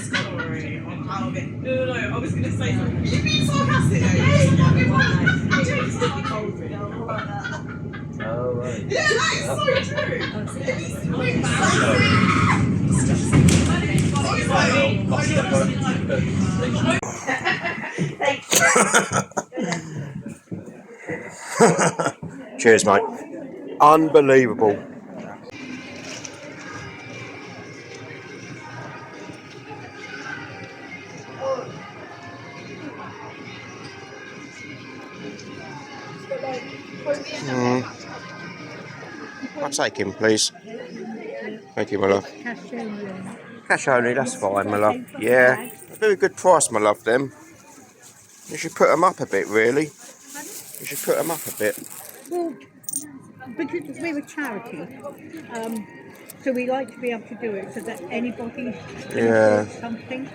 Sorry, I'm out of it. No, I was going to say something. You're being sarcastic. Yes, not me one night. Oh, right. Yeah, that is so true. Cheers, mate. Unbelievable. I'll take him, please. Thank you, my love. Cash only, that's fine, my love. Yeah, very good price, my love, them. You should put them up a bit, really. You should put them up a bit. Well, because we're a charity, so we like to be able to do it so that anybody can afford something.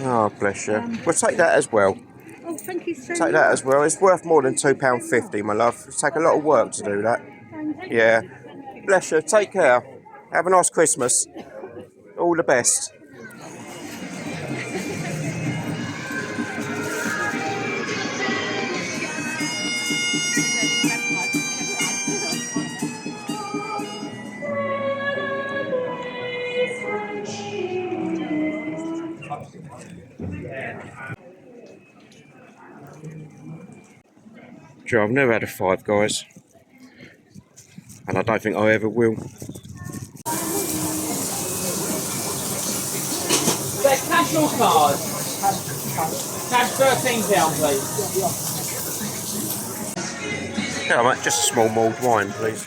Oh, bless you. We'll take that as well. Oh, thank you so much. Take that as well. It's worth more than £2.50, my love. It'll take a lot of work to do that. Yeah. Bless you. Take care. Have a nice Christmas. All the best. I've never had a Five Guys, and I don't think I ever will. Cash or card? Cash £13, please. Yeah, mate, just a small mulled wine, please.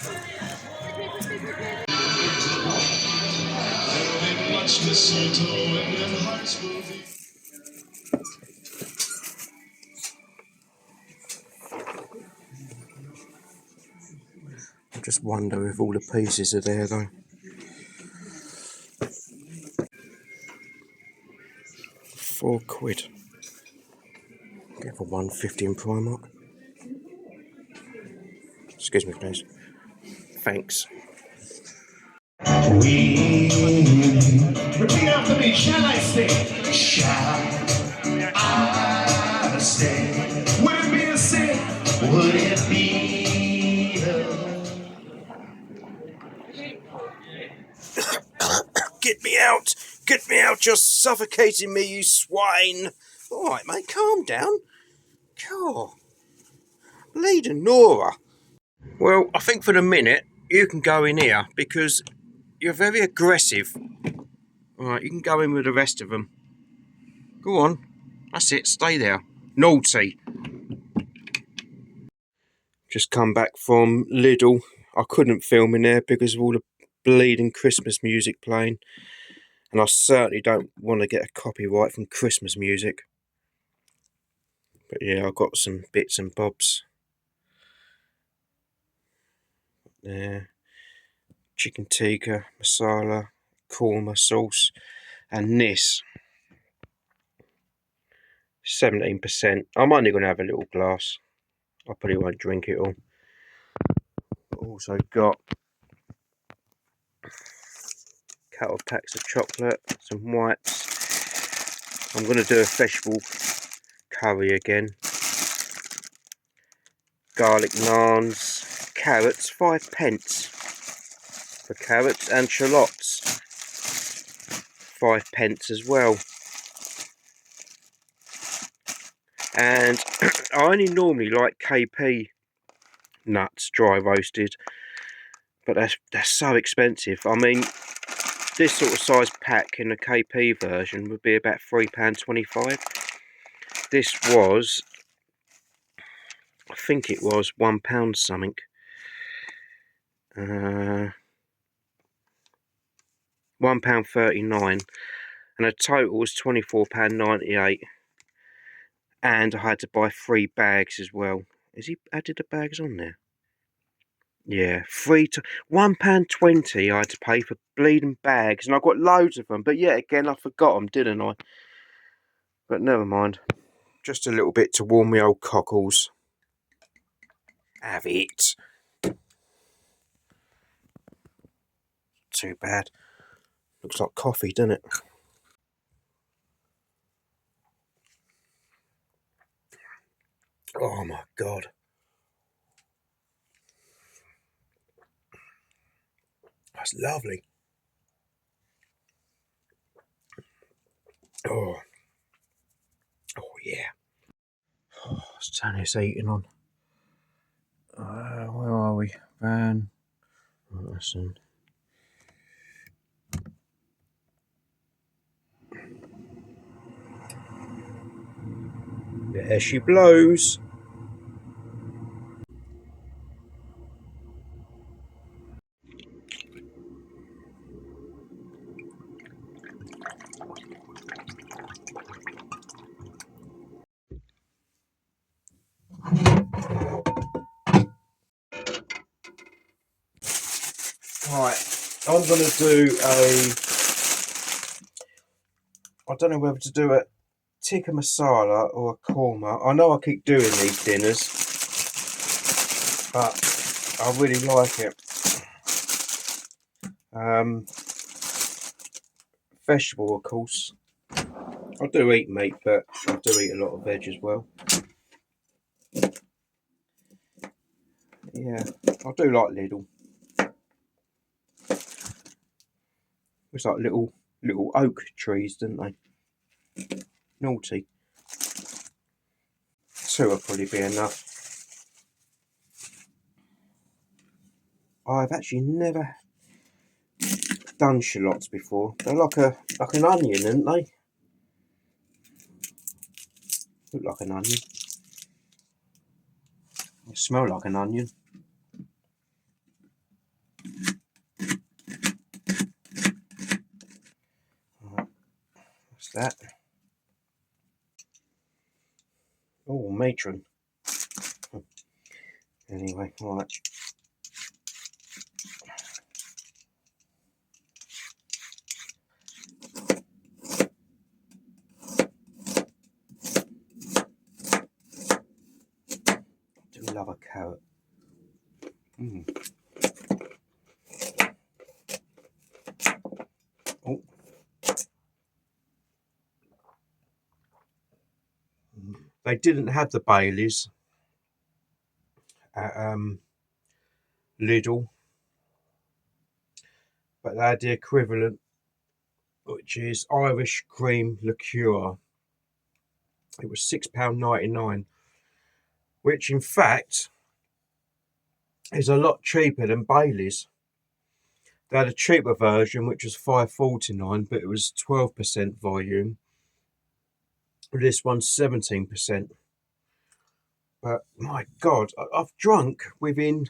I just wonder if all the pieces are there, though. £4. Get for £1.50 in Primark. Excuse me, please. Thanks. Repeat after me, shall I stay? Shall I stay? Would it be a sin? Would it be Get me out! Get me out! You're suffocating me, you swine! Alright, mate, calm down. God. Bleeding Nora. Well, I think for the minute, you can go in here because you're very aggressive. Alright, you can go in with the rest of them. Go on. That's it, stay there. Naughty. Just come back from Lidl. I couldn't film in there because of all the bleeding Christmas music playing. And I certainly don't want to get a copyright from Christmas music. But yeah, I've got some bits and bobs. There. Chicken tikka, masala, korma sauce. And this. 17%. I'm only going to have a little glass. I probably won't drink it all. Also got a couple of packs of chocolate, some whites. I'm going to do a vegetable curry again. Garlic naans, carrots, 5p for carrots, and shallots, 5p as well. And I only normally like KP nuts, dry roasted, but they're so expensive. I mean, this sort of size pack in the KP version would be about £3.25. This was, I think it was £1 something. £1.39, and the total was £24.98. And I had to buy 3 bags as well. Has he added the bags on there? Yeah, £1.20 I had to pay for bleeding bags, and I got loads of them. But yeah, again, I forgot them, didn't I? But never mind. Just a little bit to warm my old cockles. Have it. Too bad. Looks like coffee, doesn't it? Oh my God. That's lovely. Oh, oh yeah. Oh, let's turn this heating on. Where are we? Van. Listen. There she blows. Right, I'm going to do I don't know whether to do a tikka masala or a korma. I know I keep doing these dinners, but I really like it. Vegetable, of course. I do eat meat, but I do eat a lot of veg as well. Yeah, I do like Lidl. It's like little oak trees, don't they? Naughty. 2 will probably be enough. I've actually never done shallots before. They're like an onion, aren't they? Look like an onion. They smell like an onion. Right. What's that? Oh, matron. Anyway, right. I do love a carrot. Oh. They didn't have the Baileys at Lidl, but they had the equivalent, which is Irish cream liqueur. It was £6.99, which in fact is a lot cheaper than Baileys. They had a cheaper version, which was £5.49, but it was 12% volume. This one's 17%. But my God, I've drunk within.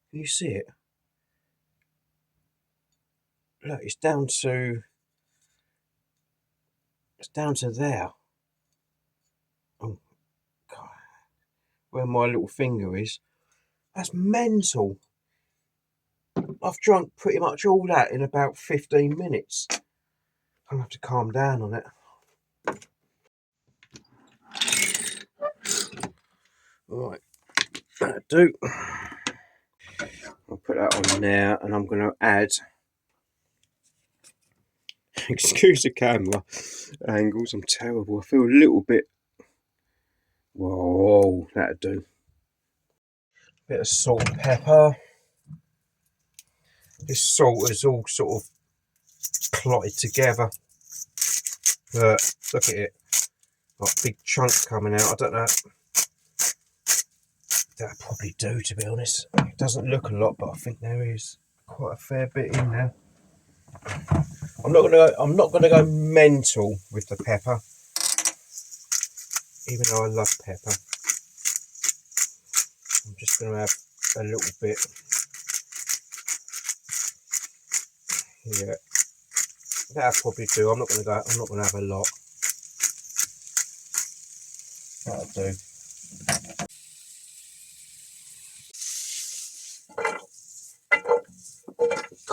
Can you see it? Look, it's down to there. Oh God, where my little finger is. That's mental. I've drunk pretty much all that in about 15 minutes. I'm gonna have to calm down on it. Right, that'll do. I'll put that on there, and I'm gonna add. Excuse the camera angles. I'm terrible. I feel a little bit. Whoa, that'll do. Bit of salt and pepper. This salt is all sort of clotted together. Look at it. Got big chunks coming out. I don't know. That'll probably do, to be honest. It doesn't look a lot, but I think there is quite a fair bit in there. I'm not gonna go mental with the pepper, even though I love pepper. I'm just gonna have a little bit. Yeah, that'll probably do. I'm not gonna have a lot. That'll do.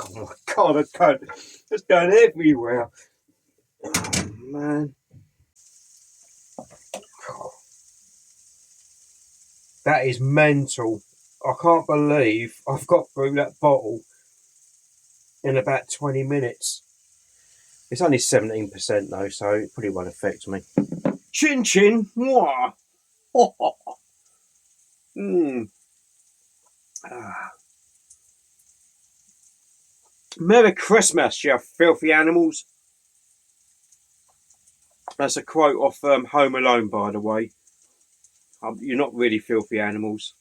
Oh my God, it's going everywhere. Oh man. That is mental. I can't believe I've got through that bottle in about 20 minutes. It's only 17% though, so it probably won't affect me. Chin chin, mwah. Merry Christmas, you filthy animals. That's a quote off Home Alone, by the way. You're not really filthy animals.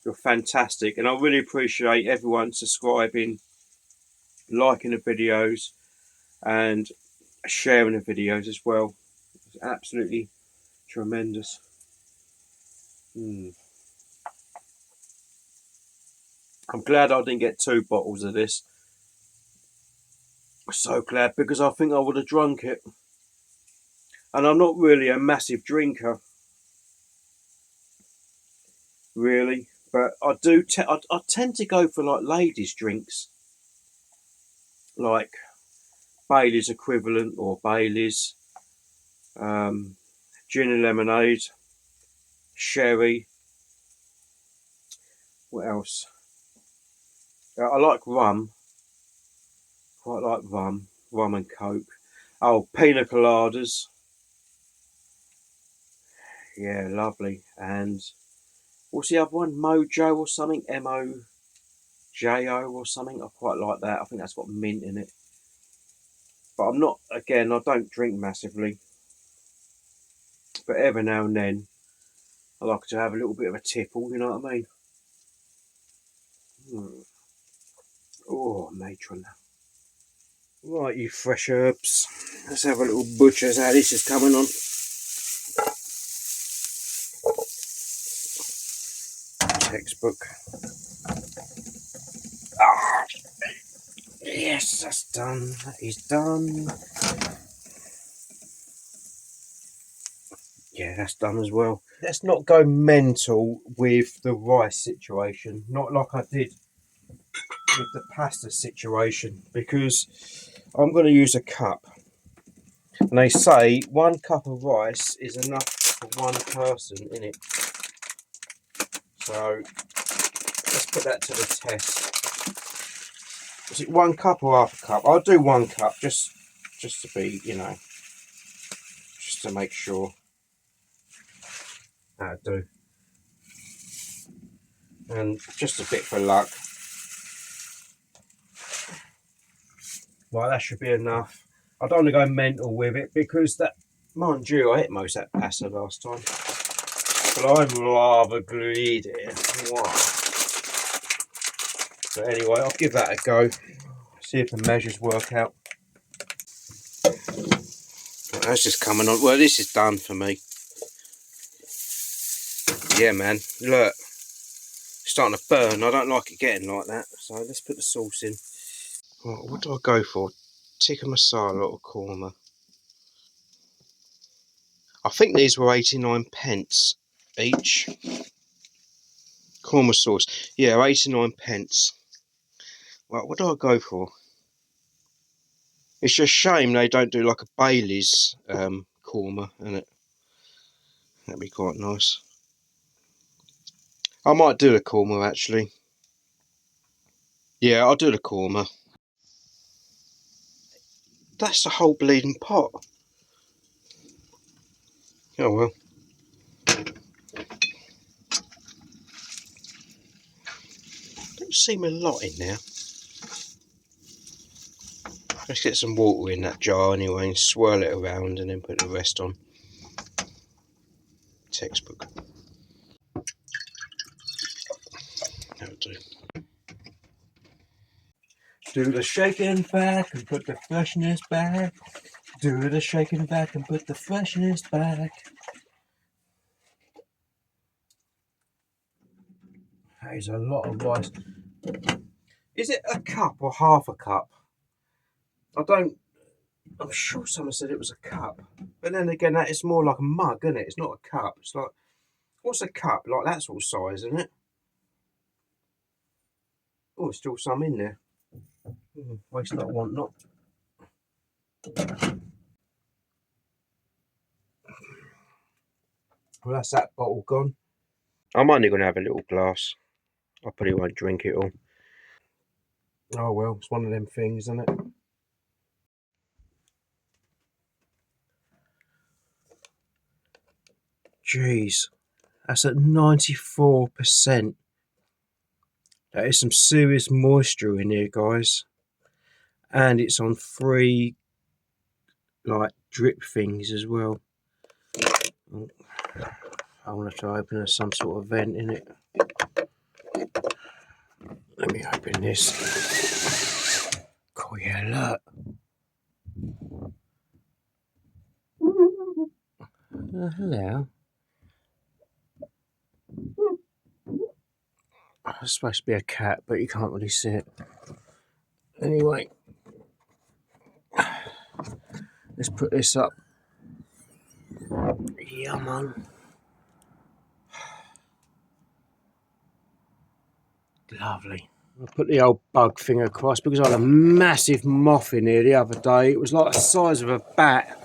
You're fantastic, and I really appreciate everyone subscribing, liking the videos, and sharing the videos as well. It's absolutely tremendous. I'm glad I didn't get 2 bottles of this. So glad, because I think I would have drunk it. And I'm not really a massive drinker, really, but I do. I tend to go for like ladies' drinks, like Bailey's equivalent or Bailey's, gin and lemonade, sherry. What else? I like rum. Quite like rum and coke. Oh, pina coladas. Yeah, lovely. And what's the other one? Mojo or something? MOJO or something. I quite like that. I think that's got mint in it. But I'm not, again, I don't drink massively. But every now and then, I like to have a little bit of a tipple, you know what I mean? Oh, matron. Right, you fresh herbs. Let's have a little butcher's how this is coming on. Textbook. Ah, yes, that's done. That is done. Yeah, that's done as well. Let's not go mental with the rice situation. Not like I did with the pasta situation, because I'm going to use a cup. And they say 1 cup of rice is enough for 1 person in it. So let's put that to the test. Is it 1 cup or half a cup? I'll do 1 cup just to be, you know, just to make sure. That'll do. And just a bit for luck. Right, that should be enough. I don't want to go mental with it, because that, mind you, I ate most of that pasta last time. But I'm rather greedy. Wow. But anyway, I'll give that a go. See if the measures work out. That's just coming on. Well, this is done for me. Yeah, man. Look. It's starting to burn. I don't like it getting like that. So let's put the sauce in. Right, what do I go for? Tikka masala or korma? I think these were 89 pence each. Korma sauce. Yeah, 89 pence. Right, what do I go for? It's just a shame they don't do like a Bailey's korma, isn't it? That'd be quite nice. I might do the korma actually. Yeah, I'll do the korma. That's the whole bleeding pot. Oh well. Don't seem a lot in there. Let's get some water in that jar anyway and swirl it around and then put the rest on. Textbook. That'll do. Do the shaking back and put the freshness back. Do the shaking back and put the freshness back. That is a lot of rice. Is it a cup or half a cup? I'm sure someone said it was a cup. But then again, that is more like a mug, isn't it? It's not a cup. It's like, what's a cup? Like that sort of size, isn't it? Oh, there's still some in there. Waste not, want not. Well, that's that bottle gone. I'm only going to have a little glass. I probably won't drink it all. Oh well, it's one of them things, isn't it? Jeez, That's at 94%. That is some serious moisture in here, guys. And it's on 3 like drip things as well. I want to try opening some sort of vent in it. Let me open this. Oh yeah, look. Hello. It's supposed to be a cat, but you can't really see it. Anyway, let's put this up. Yeah, man. Lovely. I put the old bug thing across because I had a massive moth in here the other day. It was like the size of a bat.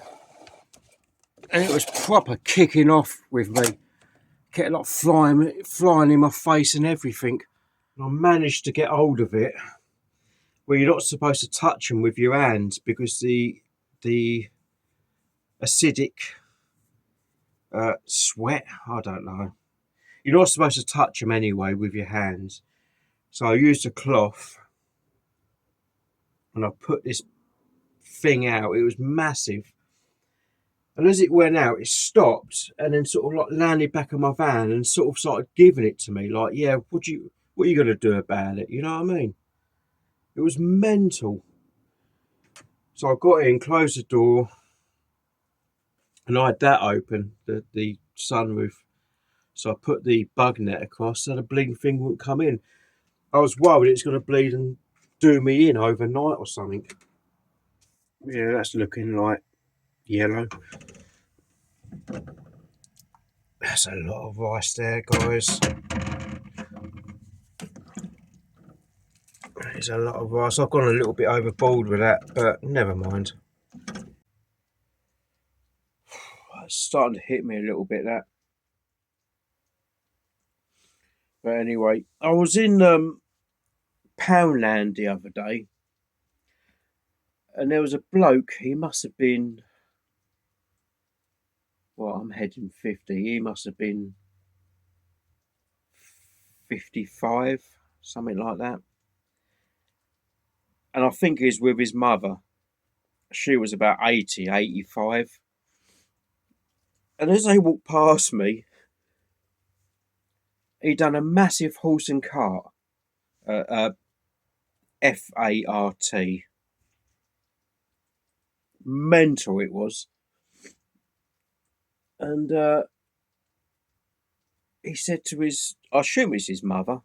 And it was proper kicking off with me. Kept like flying in my face and everything. And I managed to get hold of it. Where you're not supposed to touch them with your hands because the acidic sweat, I don't know. You're not supposed to touch them anyway with your hands. So I used a cloth and I put this thing out. It was massive. And as it went out, it stopped and then sort of like landed back on my van and sort of started giving it to me. Like, yeah, what are you going to do about it? You know what I mean? It was mental. So I got in, closed the door, and I had that open, the sunroof. So I put the bug net across so the bleeding thing wouldn't come in. I was worried it's going to bleed and do me in overnight or something. Yeah, that's looking like yellow. That's a lot of rice there, guys. There's a lot of rice. I've gone a little bit overboard with that, but never mind. It's starting to hit me a little bit, that. But anyway, I was in Poundland the other day, and there was a bloke. He must have been, well, I'm heading 50. He must have been 55, something like that. And I think he's with his mother. She was about 80, 85. And as they walked past me, he done a massive horse and cart. F-A-R-T. Mental it was. And he said to his, I assume it's his mother.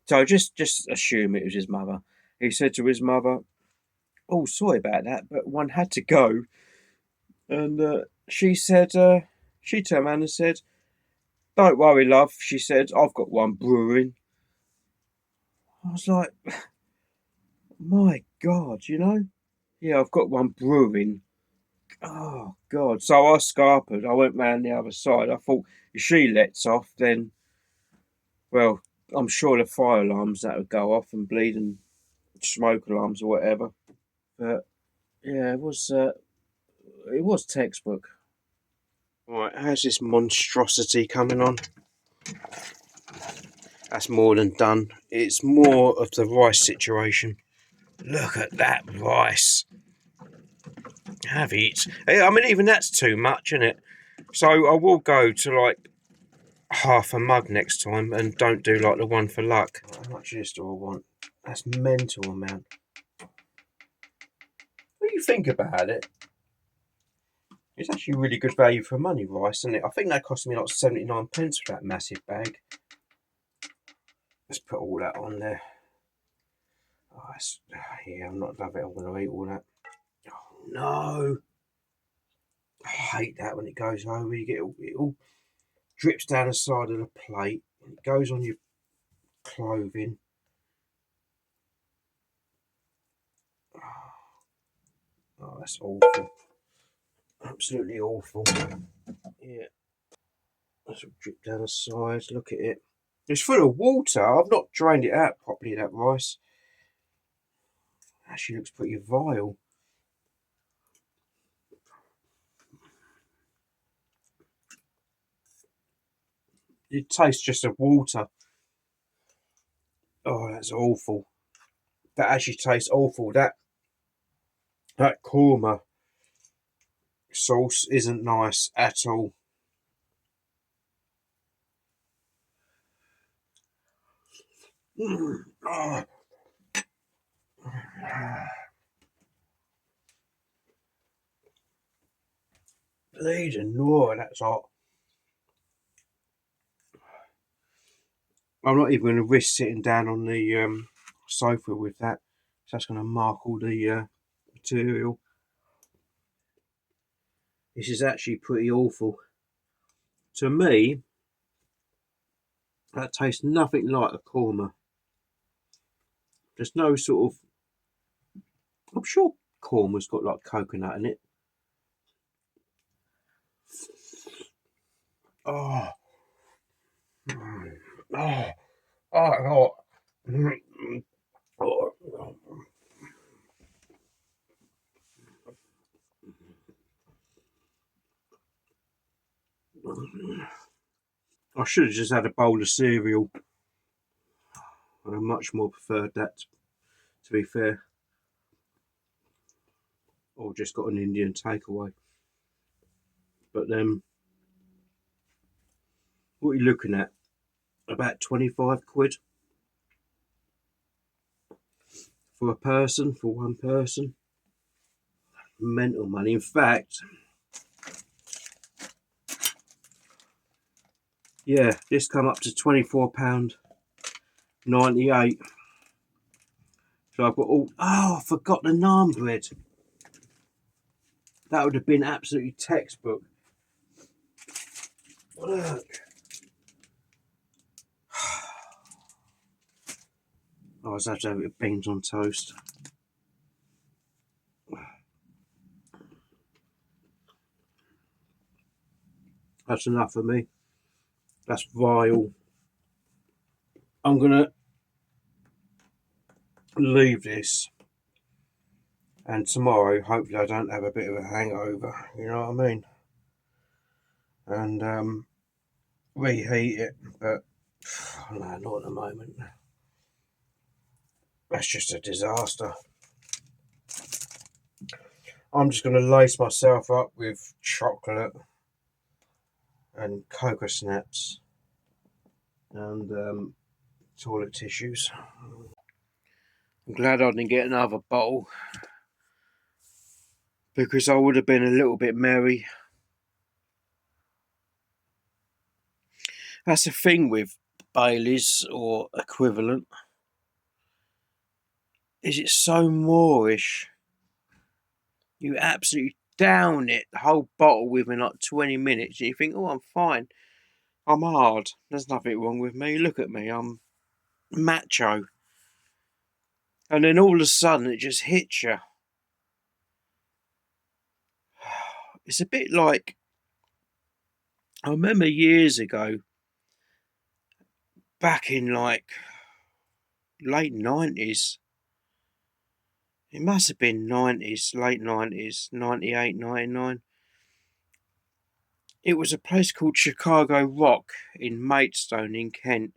So just assume it was his mother. He said to his mother, oh, sorry about that, but one had to go. And she said, she turned around and said, don't worry, love. She said, I've got one brewing. I was like, my God, you know? Yeah, I've got one brewing. Oh, God. So I scarpered. I went round the other side. I thought, if she lets off, then, well, I'm sure the fire alarms that would go off and bleed and smoke alarms or whatever. But, yeah, it was textbook. Right, how's this monstrosity coming on? That's more than done. It's more of the rice situation. Look at that rice. Have it. I mean, even that's too much, isn't it? So I will go to like half a mug next time and don't do like the one for luck. How much of this do I want? That's mental amount. What do you think about it? It's actually really good value for money, rice, isn't it? I think that cost me like 79 pence for that massive bag. Let's put all that on there. Oh, yeah, I'm not loving it. I'm going to eat all that. Oh, no. I hate that when it goes over. You get it all drips down the side of the plate. And it goes on your clothing. Oh, that's awful. Absolutely awful. Yeah. That's all drip down the sides. Look at it. It's full of water. I've not drained it out properly, that rice. Actually looks pretty vile. It tastes just of water. Oh, that's awful. That actually tastes awful. That korma sauce isn't nice at all. Oh. Bleeding Lord, that's hot. I'm not even going to risk sitting down on the sofa with that. So that's going to mark all the material. This is actually pretty awful. To me, that tastes nothing like a korma. There's no sort of... I'm sure korma's got like coconut in it. Oh. Oh. Oh. Oh. I should have just had a bowl of cereal. I much more preferred that, to be fair. Or just got an Indian takeaway. But what are you looking at? About 25 quid for a person, for one person. Mental money. In fact, yeah, this come up to £24.98. So I've got all... Oh, I forgot the naan bread. That would have been absolutely textbook. Look. I was have to have it with beans on toast. That's enough for me. That's vile. I'm gonna leave this, and tomorrow hopefully I don't have a bit of a hangover, you know what I mean, and reheat it, but no, not at the moment. That's just a disaster. I'm just going to lace myself up with chocolate and cocoa snaps and toilet tissues. I'm glad I didn't get another bottle, because I would have been a little bit merry. That's the thing with Bailey's or equivalent, is it so moorish. You absolutely down it, the whole bottle, within like 20 minutes, and you think, oh, I'm fine. I'm hard. There's nothing wrong with me. Look at me. I'm macho. And then all of a sudden it just hits you. It's a bit like, I remember years ago, back in like late 90s, it must have been 90s, late 90s, 98, 99. It was a place called Chicago Rock in Maidstone in Kent.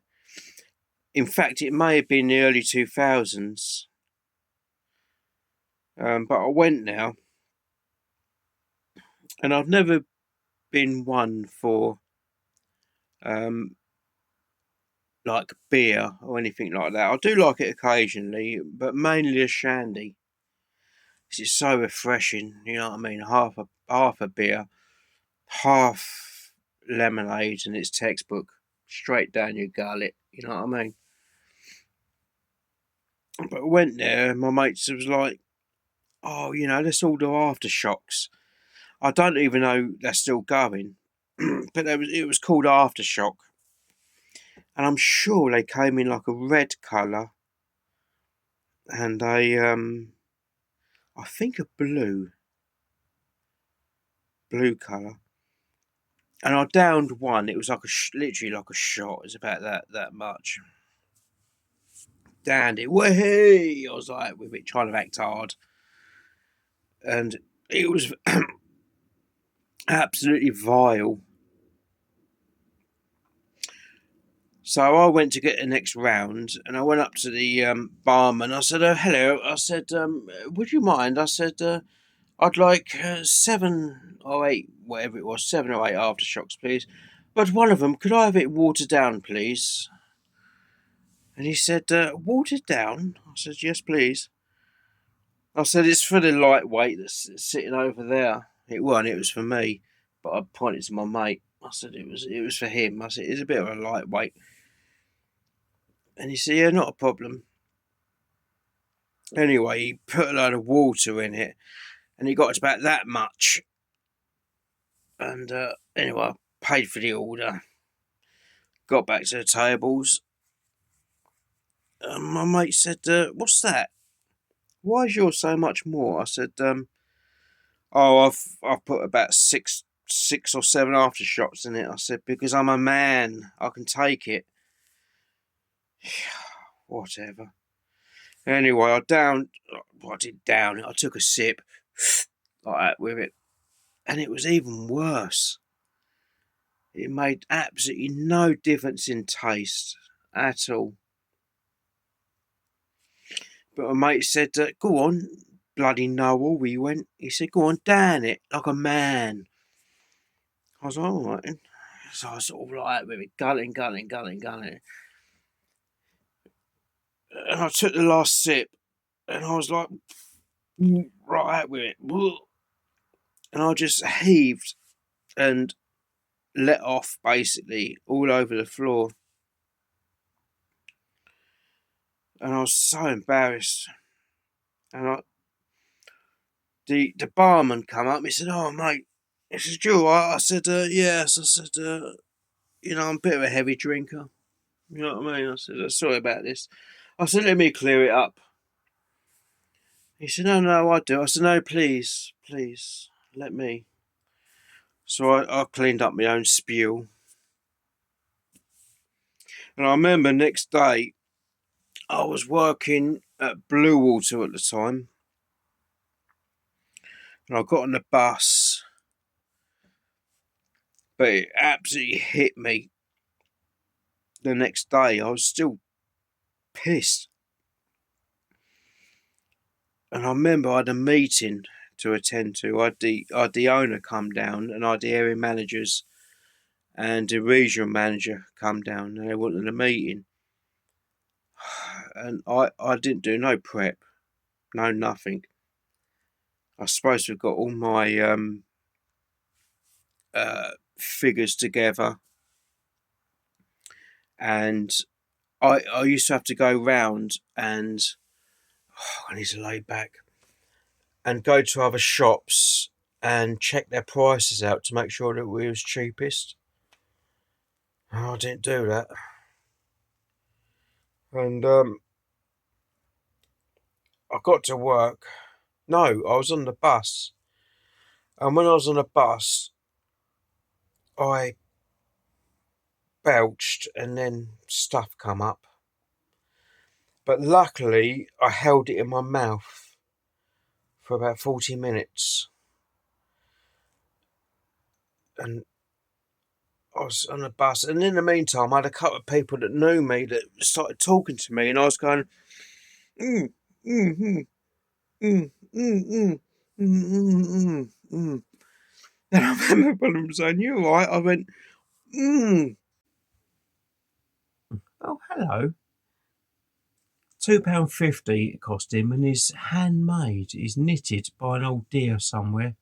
In fact, it may have been the early 2000s. But I went now, and I've never been one for like beer or anything like that. I do like it occasionally, but mainly a shandy. It's so refreshing, you know what I mean? Half a beer, half lemonade, and it's textbook, straight down your gullet. You know what I mean? But I went there, and my mates was like, "Oh, you know, let's all do aftershocks." I don't even know they're still going, but it was called Aftershock, and I'm sure they came in like a red colour and I think a blue colour. And I downed one. It was like literally like a shot. It was about that much. Downed it. Wahey! I was like with it, trying to act hard, and it was absolutely vile. So I went to get the next round, and I went up to the barman. I said, hello. I said, would you mind? I said, I'd like 7 or 8, whatever it was, 7 or 8 aftershocks, please. But one of them, could I have it watered down, please? And he said, watered down? I said, yes, please. I said, it's for the lightweight that's sitting over there. It wasn't, it was for me. But I pointed to my mate. I said, it was for him. I said, it's a bit of a lightweight. And he said, yeah, not a problem. Anyway, he put a load of water in it, and he got to about that much. And anyway, I paid for the order. Got back to the tables. And my mate said, what's that? Why is yours so much more? I said, I've put about six or 7 aftershocks in it. I said, because I'm a man, I can take it. Whatever. Anyway, I did down it. I took a sip like that with it, and it was even worse. It made absolutely no difference in taste at all. But my mate said, go on, bloody Noel, we went. He said, go on, down it like a man. I was like, all right. So I was sort of like with it, gulling. And I took the last sip, and I was like, right with it. And I just heaved and let off basically all over the floor. And I was so embarrassed. And the barman come up, he said, oh mate, he said, you alright? I said, yes. I said, I'm a bit of a heavy drinker. You know what I mean? I said, sorry about this. I said, let me clear it up. He said, no, I do. I said, no, please, let me. So I cleaned up my own spew. And I remember next day, I was working at Blue Water at the time. And I got on the bus. But it absolutely hit me the next day. I was still pissed. And I remember I had a meeting to attend to. I had the owner come down, and I had the area managers and the regional manager come down, and they wanted a meeting. And I didn't do no prep, no nothing. I was supposed to have got all my figures together, and I used to have to go round and I need to lay back and go to other shops and check their prices out to make sure that we was cheapest. I didn't do that. And I got to work. No, I was on the bus. And when I was on the bus, I belched and then stuff come up. But luckily, I held it in my mouth for about 40 minutes. And I was on the bus. And in the meantime, I had a couple of people that knew me that started talking to me. And I was going, And I remember one of them saying, you all right? I went, Oh, hello. £2.50 it cost him, and he's handmade. He's knitted by an old dear somewhere.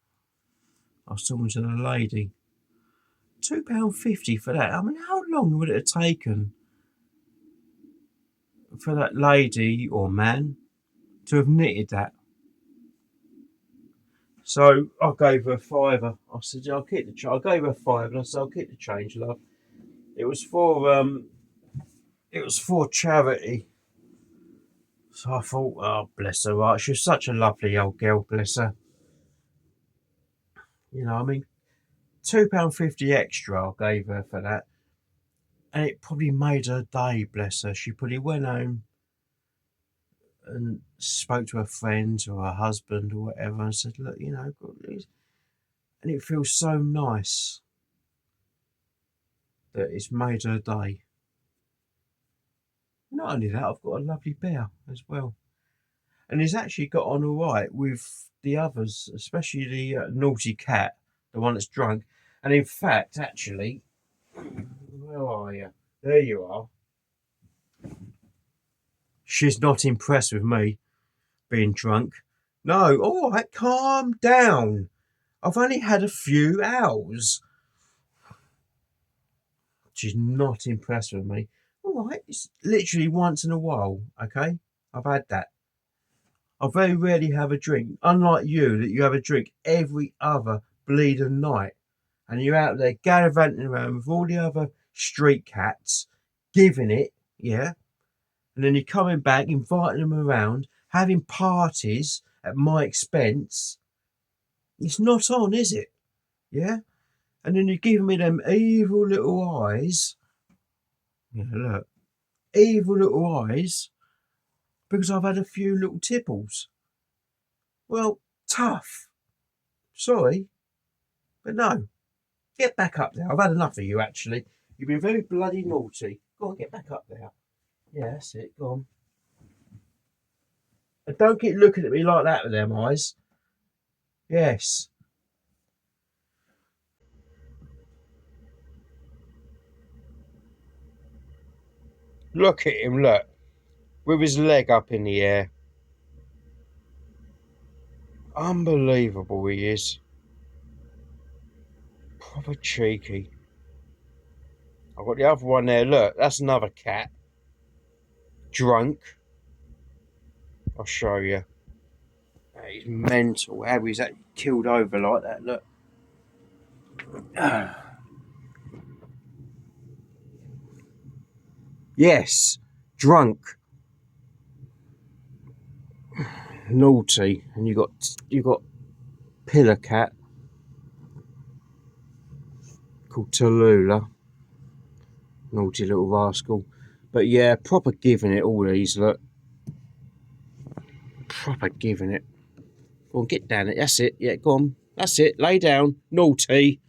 I was talking to the lady. £2.50 for that. I mean, how long would it have taken for that lady or man to have knitted that? So I gave her £5. I said, I'll keep the change. I gave her £5, and I said, I'll keep the change, love. It was for charity. So I thought, oh, bless her, right? She was such a lovely old girl, bless her. You know, I mean, £2.50 extra I gave her for that. And it probably made her day, bless her. She probably went home and spoke to her friends or her husband or whatever and said, look, and it feels so nice that it's made her day. Not only that, I've got a lovely bear as well. And he's actually got on all right with the others, especially the naughty cat, the one that's drunk. And in fact, actually, where are you? There you are. She's not impressed with me being drunk. No, all right, calm down. I've only had a few hours. She's not impressed with me. All right, it's literally once in a while, okay? I've had that. I very rarely have a drink, unlike you, that you have a drink every other bleeding night. And you're out there gallivanting around with all the other street cats, giving it, yeah? And then you're coming back, inviting them around, having parties at my expense. It's not on, is it? Yeah? And then you're giving me them evil little eyes. Yeah, look. Evil little eyes. Because I've had a few little tipples. Well, tough. Sorry. But no. Get back up there. I've had enough of you, actually. You've been very bloody naughty. Go on, get back up there. Yeah, that's it. Go on. And don't keep looking at me like that with them eyes. Yes. Look at him, look. With his leg up in the air. Unbelievable he is. Proper cheeky. I've got the other one there. Look, that's another cat. Drunk. I'll show you. He's mental. How he's actually killed over like that. Look. Yes. Drunk. Naughty. And you got Pillar Cat called Tallulah. Naughty little rascal. But yeah, proper giving it all these, look. Proper giving it. Go on, get down it. That's it. Yeah, go on. That's it. Lay down. Naughty.